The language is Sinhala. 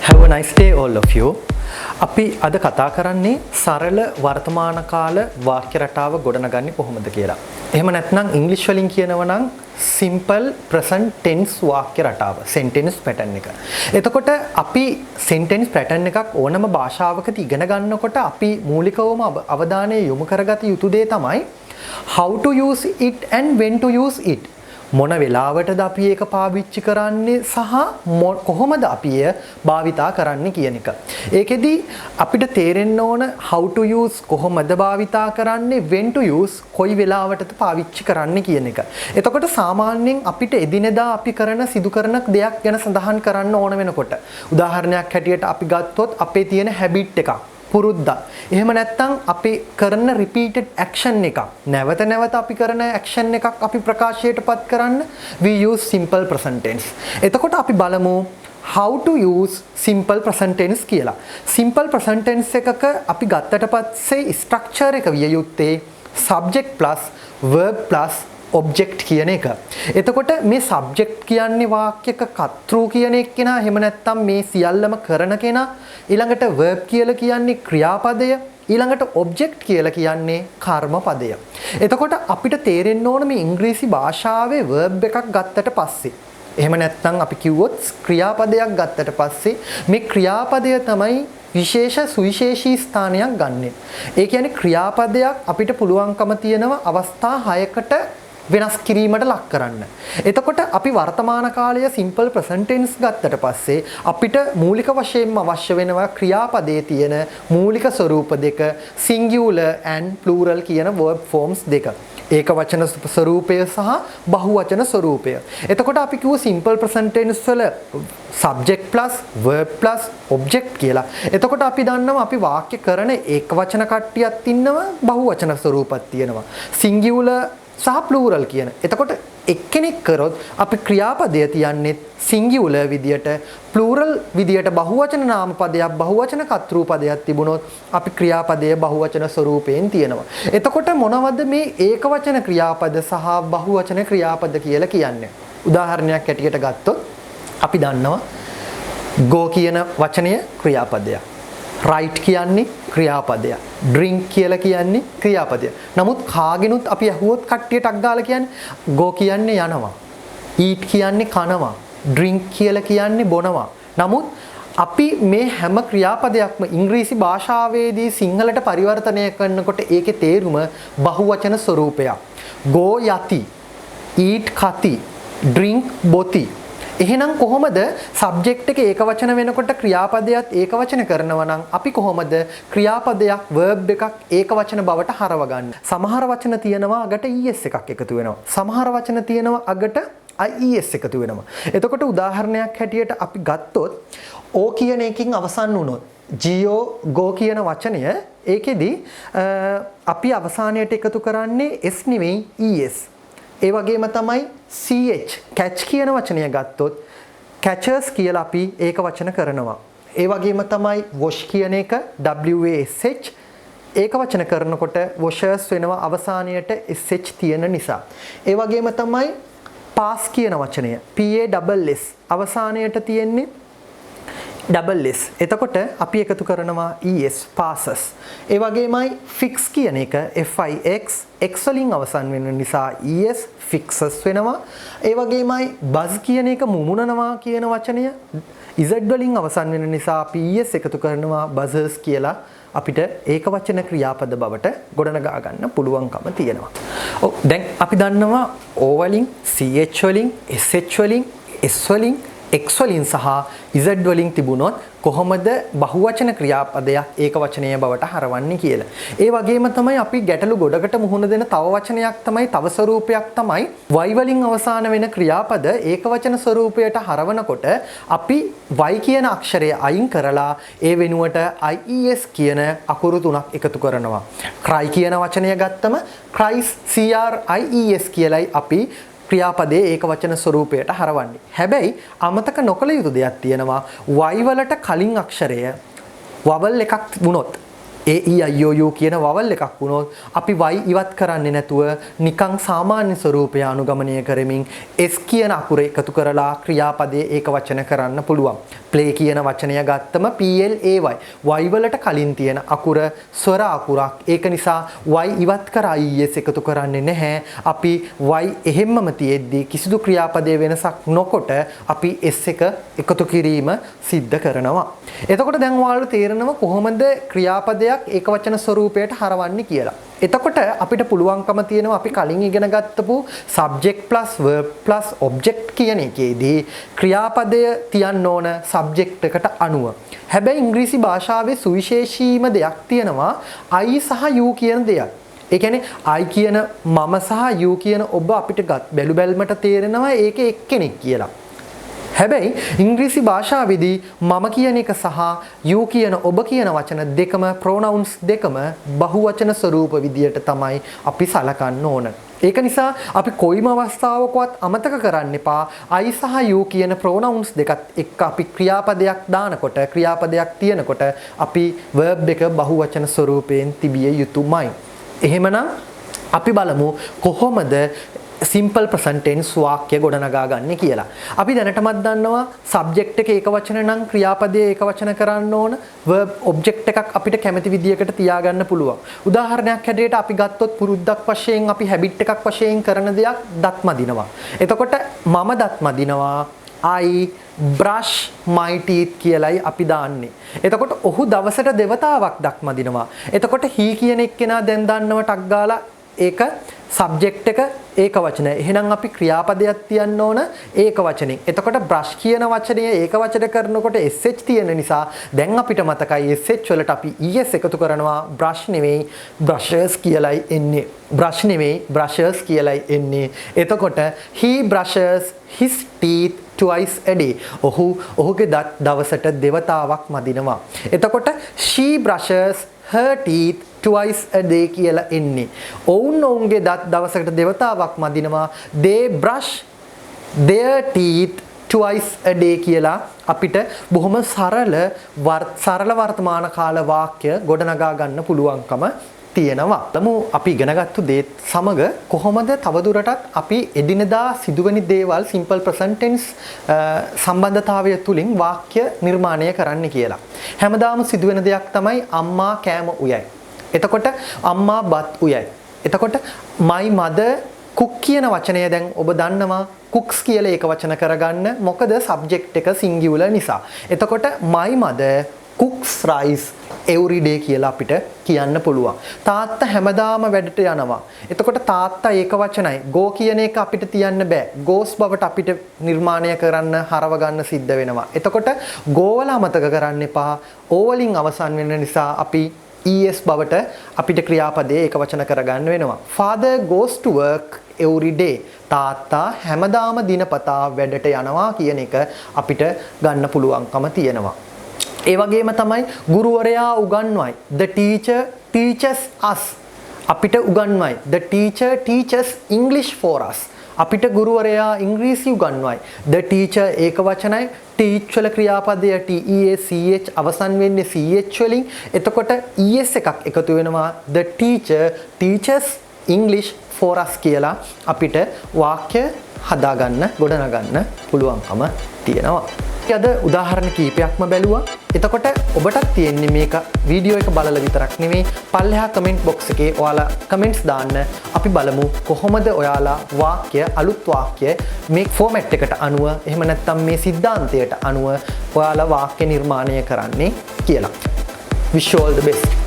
Have a nice day all of you. අපි අද කතා කරන්නේ සරල වර්තමාන කාල වාක්‍ය රටාව ගොඩනගන්නේ කොහොමද කියලා. එහෙම නැත්නම් ඉංග්‍රීසි වලින් කියනවා නම් simple present tense වාක්‍ය රටාව sentence pattern එක. එතකොට අපි sentence pattern එකක් ඕනම භාෂාවකදී ඉගෙන ගන්නකොට අපි මූලිකවම අවධානය යොමු කරගත යුතු දේ තමයි how to use it and when to use it. මොන වෙලාවටද අපි ඒක පාවිච්චි කරන්නේ සහ කොහොමද අපි එය භාවිතා කරන්නේ කියන එක. ඒකෙදි අපිට තේරෙන්න ඕන how to use කොහොමද භාවිතා කරන්නේ when to use කොයි වෙලාවටද පාවිච්චි කරන්නේ කියන එක. එතකොට සාමාන්‍යයෙන් අපිට එදිනෙදා අපි කරන සිදු කරන දෙයක් ගැන සඳහන් කරන්න ඕන වෙනකොට උදාහරණයක් හැටියට අපි ගත්තොත් අපේ තියෙන habit එකක් පුරුද්දක්. එහෙම නැත්නම් අපි කරන repeated action එකක්. නැවත නැවත අපි කරන action එකක් අපි ප්‍රකාශයටපත් කරන්න we use simple present tense. එතකොට අපි බලමු how to use simple present tense කියලා. simple present tense එකක අපි ගත්තට පස්සේ structure එක විය යුත්තේ subject plus verb plus object කියන එක. එතකොට මේ subject කියන්නේ වාක්‍යයක කර්තෘ කියන එක්කෙනා, එහෙම නැත්නම් මේ සියල්ලම කරන කෙනා. ඊළඟට verb කියලා කියන්නේ ක්‍රියාපදය, ඊළඟට object කියලා කියන්නේ කර්මපදය. එතකොට අපිට තේරෙන්න ඕන මේ ඉංග්‍රීසි භාෂාවේ verb එකක් ගත්තට පස්සේ, එහෙම නැත්නම් අපි කිව්වොත් ක්‍රියාපදයක් ගත්තට පස්සේ මේ ක්‍රියාපදය තමයි විශේෂ සුවිශේෂී ස්ථානයක් ගන්නෙ. ඒ කියන්නේ ක්‍රියාපදයක් අපිට පුළුවන්කම තියෙනවා අවස්ථා 6කට වෙනස් කිරීමට ලක් කරන්න. එතකොට අපි වර්තමාන කාලයේ simple present tense ගත්තට පස්සේ අපිට මූලික වශයෙන්ම අවශ්‍ය වෙනවා ක්‍රියාපදයේ තියෙන මූලික ස්වරූප දෙක, singular and plural කියන verb forms දෙක. ඒක වචන ස්වරූපය සහ බහුවචන ස්වරූපය. එතකොට අපි කිව්ව simple present tense වල subject plus verb plus object කියලා. එතකොට අපි දන්නවා අපි වාක්‍ය කරන ඒක වචන කට්ටියක් ඉන්නවා, බහුවචන ස්වරූපයක් තියෙනවා. singular සහ plural කියන. එතකොට එක්කෙනෙක් කරොත් අපි ක්‍රියාපදය තියන්නේ singular විදියට, plural විදියට බහුවචන නාමපදයක්, බහුවචන කර්තෘපදයක් තිබුණොත් අපි ක්‍රියාපදයේ බහුවචන ස්වරූපයෙන් තියෙනවා. එතකොට මොනවද මේ ඒකවචන ක්‍රියාපද සහ බහුවචන ක්‍රියාපද කියලා කියන්නේ? උදාහරණයක් ඇටියට ගත්තොත් අපි දන්නවා go කියන වචනය ක්‍රියාපදයක්. right කියන්නේ ක්‍රියාපදයක්. drink කියලා කියන්නේ ක්‍රියාපදයක්. නමුත් කාගෙනුත් අපි අහුවොත් කට්ටියට අග්ගාලා කියන්නේ go කියන්නේ යනවා. eat කියන්නේ කනවා. drink කියලා කියන්නේ බොනවා. නමුත් අපි මේ හැම ක්‍රියාපදයක්ම ඉංග්‍රීසි භාෂාවේදී සිංහලට පරිවර්තනය කරනකොට ඒකේ තේරුම බහුවචන ස්වරූපයක්. go යති, eat කති, drink බොති. එහෙනම් කොහොමද subject එක ඒකවචන වෙනකොට ක්‍රියාපදයක් ඒකවචන කරනවා නම් අපි කොහොමද ක්‍රියාපදයක් verb එකක් ඒකවචන බවට හරවගන්නේ? සමහර වචන තියෙනවා අගට es එකක් එකතු වෙනවා. සමහර වචන තියෙනවා අගට ies එකතු වෙනවා. එතකොට උදාහරණයක් හැටියට අපි ගත්තොත් o කියන එකකින් අවසන් වුණොත් go කියන වචනය ඒකෙදි අපි අවසානයට එකතු කරන්නේ s නෙවෙයි es. ඒ වගේම තමයි ch catch කියන වචනය ගත්තොත් catches කියලා අපි ඒක වචන කරනවා. ඒ වගේම තමයි wash කියන එක wash ඒක වචන කරනකොට washers වෙනවා අවසානයට sh තියෙන නිසා. ඒ වගේම තමයි pass කියන වචනය pass අවසානයට තියෙන්නේ S. එතකොට අපි එකතු කරනවා es passes. ඒ වගේමයි fix කියන එක fix x වලින් අවසන් වෙන නිසා es fixes වෙනවා. ඒ වගේමයි buzz කියන එක මුමුණනවා කියන වචනය z වලින් අවසන් වෙන නිසා අපි es එකතු කරනවා buzzers කියලා අපිට ඒක වචන ක්‍රියාපද බවට ගොඩනගා ගන්න පුළුවන්කම තියෙනවා. දැන් අපි දන්නවා o වලින් ch වලින් sh වලින් s වලින් x වලින් සහ z වලින් තිබුණොත් කොහොමද බහුවචන ක්‍රියාපදයක් ඒක වචනීය බවට හරවන්නේ කියලා. ඒ වගේම තමයි අපි ගැටලු ගොඩකට මුහුණ දෙන තව වචනයක් තමයි තව ස්වරූපයක් තමයි y වලින් අවසාන වෙන ක්‍රියාපද ඒක වචන ස්වරූපයට හරවනකොට අපි y කියන අක්ෂරය අයින් කරලා ඒ වෙනුවට ies කියන අකුරු තුනක් එකතු කරනවා. cry කියන වචනය ගත්තම cries cries කියලයි අපි ක්‍රියාපදයේ ඒක වචන ස්වරූපයට හරවන්නේ. හැබැයි අමතක නොකළ යුතු දෙයක් තියෙනවා. y වලට කලින් අක්ෂරය vowel එකක් වුණොත් A E I O U කියන vowel එකක් වුණොත් අපි y ඉවත් කරන්නේ නැතුව නිකං සාමාන්‍ය ස්වරූපය අනුගමනය කරමින් s කියන අකුර එකතු කරලා ක්‍රියාපදයේ ඒකවචන කරන්න පුළුවන්. play කියන වචනය ගත්තම P L A Y y වලට කලින් තියෙන අකුර ස්වර අකුරක්. ඒක නිසා y ඉවත් කර is එකතු කරන්නේ නැහැ. අපි y එහෙම්මම තියෙද්දි කිසිදු ක්‍රියාපදයේ වෙනසක් නොකොට අපි s එක එකතු කිරීම සිද්ධ කරනවා. එතකොට දැන් ඔයාලට තේරෙනවා කොහොමද ක්‍රියාපදයක් ඒකවචන ස්වරූපයට හරවන්නේ කියලා. එතකොට අපිට පුළුවන්කම තියෙනවා අපි කලින් ඉගෙන ගත්තපු subject plus verb plus object කියන එකේදී ක්‍රියාපදය තියන්න ඕන subject එකට අනුව. හැබැයි ඉංග්‍රීසි භාෂාවේ සුවිශේෂීම දෙයක් තියෙනවා I සහ you කියන දෙයක්. ඒ කියන්නේ I කියන මම සහ you කියන ඔබ අපිට බැලු බැලමට තේරෙනවා ඒක එක්කෙනෙක් කියලා. හැබැයි ඉංග්‍රීසි භාෂාවේදී මම කියන එක සහ you කියන ඔබ කියන වචන දෙකම pronouns දෙකම බහුවචන ස්වරූප විදියට තමයි අපි සලකන්න ඕන. ඒක නිසා අපි කොයිම අවස්ථාවකවත් අමතක කරන්න එපා I සහ you කියන pronouns දෙකත් එක්ක අපි ක්‍රියාපදයක් දානකොට ක්‍රියාපදයක් තියනකොට අපි verb එක බහුවචන ස්වරූපයෙන් තිබිය යුතුමයි. එහෙමනම් අපි බලමු කොහොමද simple present tense වාක්‍ය ගොඩනගා ගන්න කියලා. අපි දැනටමත් දන්නවා subject එක ඒකවචන නම් ක්‍රියාපදයේ ඒකවචන කරන්න ඕන verb object එකක් අපිට කැමති විදියකට තියාගන්න පුළුවන්. උදාහරණයක් හැටියට අපි ගත්තොත් පුරුද්දක් වශයෙන් අපි habit එකක් වශයෙන් කරන දෙයක් දත් මදිනවා. එතකොට මම දත් මදිනවා I brush my teeth කියලයි අපි දාන්නේ. එතකොට ඔහු දවසට දෙවතාවක් දත් මදිනවා. එතකොට he කියන එක්කෙනා දැන් දන්නව ටක් ගාලා ඒක subject එක ඒකවචනය. එහෙනම් අපි ක්‍රියාපදයක් තියන්න ඕන ඒකවචනෙන්. එතකොට brush කියන වචනය ඒකවචන කරනකොට sh තියෙන නිසා දැන් අපිට මතකයි sh වලට අපි es එකතු කරනවා brush නෙවෙයි brushes කියලායි එන්නේ. brush නෙවෙයි brushes කියලායි එන්නේ. එතකොට he brushes his teeth twice a day. ඔහුගේ දත් දවසට දෙවතාවක් මදිනවා. එතකොට she brushes her teeth twice a day කියලා එන්නේ. ඔවුන්ගේ දත් දවසකට දෙවතාවක් මදිනවා. They brush their teeth twice a day කියලා අපිට බොහොම සරල වර්තමාන කාල වාක්‍ය ගොඩනගා ගන්න පුළුවන්කම තියෙනවා. අපි ඉගෙනගත්තු දේ සමග කොහොමද තවදුරටත් අපි එදිනෙදා සිදුවෙන දේවල් simple present tense සම්බන්ධතාවය තුලින් වාක්‍ය නිර්මාණය කරන්න කියලා. හැමදාම සිදුවෙන දෙයක් තමයි අම්මා කෑම උයයි. එතකොට අම්මා බත් උයයි. එතකොට my mother cook කියන වචනය දැන් ඔබ දන්නවා cooks කියලා ඒක වචන කරගන්න. මොකද subject එක singular නිසා. එතකොට my mother cooks rice every day කියලා අපිට කියන්න පුළුවන්. තාත්තා හැමදාම වැඩට යනවා. එතකොට තාත්තා ඒක වචනයි. go කියන එක අපිට තියන්න බෑ. goes බවට අපිට නිර්මාණය කරන්න හරව ගන්න සිද්ධ වෙනවා. එතකොට go වල අමතක කරන්න එපා. o වලින් අවසන් වෙන නිසා අපි es බවට අපිට ක්‍රියාපදයේ ඒක වචන කරගන්න වෙනවා. father goes to work every day. තාත්තා හැමදාම දිනපතා වැඩට යනවා කියන එක අපිට ගන්න පුළුවන්කම තියෙනවා. ඒ වගේම තමයි ගුරුවරයා උගන්වයි. The teacher teaches us. අපිට උගන්වයි. The teacher teaches English for us. අපිට ගුරුවරයා ඉංග්‍රීසි උගන්වයි. The teacher ඒක වචනයි. teach වල ක්‍රියාපදය TEACH අවසන් වෙන්නේ CH වලින්. එතකොට ES එකක් එකතු වෙනවා. The teacher teaches English for us කියලා අපිට වාක්‍ය හදාගන්න ගොඩනගන්න පුළුවන්කම තියෙනවා. අද උදාහරණ කීපයක්ම බැලුවා. එතකොට ඔබටත් තියෙන්නේ මේක වීඩියෝ එක බලලා විතරක් නෙමෙයි පල්ලෙහා කමෙන්ට් බොක්ස් එකේ ඔයාලා කමෙන්ට්ස් දාන්න. අපි බලමු කොහොමද ඔයාලා වාක්‍ය අලුත් වාක්‍ය මේ ෆෝමැට් එකට අනුව එහෙම නැත්නම් මේ સિદ્ધාන්තයට අනුව ඔයාලා වාක්‍ය නිර්මාණය කරන්නේ කියලා. Wish you all the best.